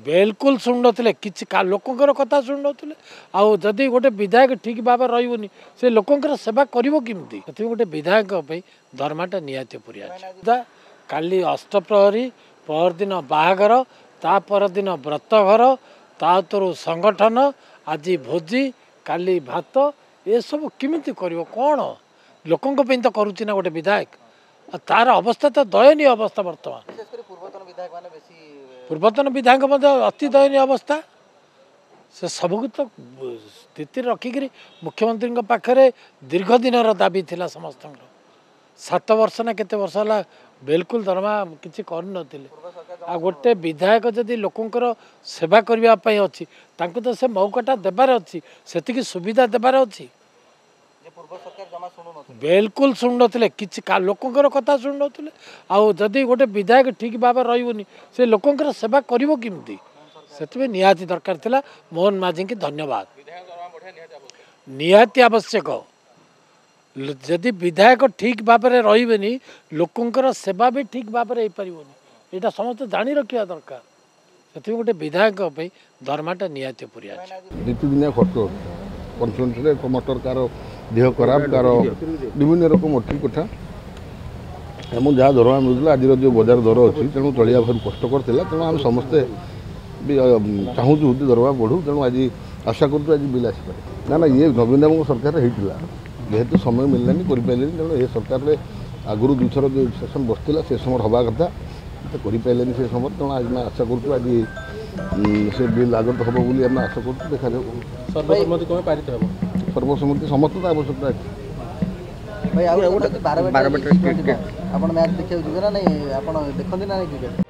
बिल्कुल शुणु नथिले किछि लोकंकर कथा शुणु नथिले आउ जदि गोटे विधायक ठीक भाव रहबनी से लोकंकर सेवा करिवो किमती सेति गोटे विधायक पई दरमाटा नियाते पुरिया काली अष्टप्रहरी पर दिन बाहागर ता पर दिन व्रतघर ता तोर संगठन आज भोजी काली भात ये सब किमिति करिवो कोन लोकंक पई तो करूची ना गोटे विधायक तार अवस्था तो दयनीय अवस्था वर्तमान पूर्वतन विधायक अति दयनीय अवस्था से सबको तो स्थिति रखिक मुख्यमंत्री पाखे दीर्घ दिन दाबी थिला समस्त 7 वर्ष ना केते वर्ष है बिल्कुल दरमा किसी कर गोटे विधायक जदि लोकंकर सेवा करने अच्छी तो से मौकाटा देवार अच्छी से सुविधा देवार अच्छी बिल्कुल शुणु नथिले किछि लोकंकर कथा शुणु नथिले आउ जदि गोटे विधायक ठीक भाव रहबनी से लोकंकर सेवा करिवो किमती सेति निहाती दरकार थिला मोहन माझी की धन्यवाद निहाती आवश्यक जदि विधायक ठीक भाव में रही लोकंकर सेवा भी ठीक भाव में हो पारनी यहाँ समस्त जानी रखा दरकार से गोटे विधायक दरमाटा निहाती पुरिया नीतिदिनिया खर्च पंचायत मटर कार देह खराब कार विभिन्न रकम अठी कथा एवं जहाँ दरमा मिलूला आज जो बजार दर अच्छी तेणु चलिया भारी कष्टकर था तेणु आम समस्ते भी चाहूँ दरमा बढ़ू तेणु आज आशा करूँ आज बिल आसपे ना ये नवीन बाबू सरकार होता जेहेतु समय मिललानी करें तेणु ये सरकार आगुरी 2 थर जो सेसन बसला से समय हवा कथा करें से समय तेणु आज आशा करूँ आज से बिल आगत हम बोली आम आशा करूँ देखा सर्वसम्मति कम पारित हम सर्वसम्मति समस्त आवश्यकता भाई आप 12 मैच देखा ना नहीं आप देखते ना नहीं क्रिकेट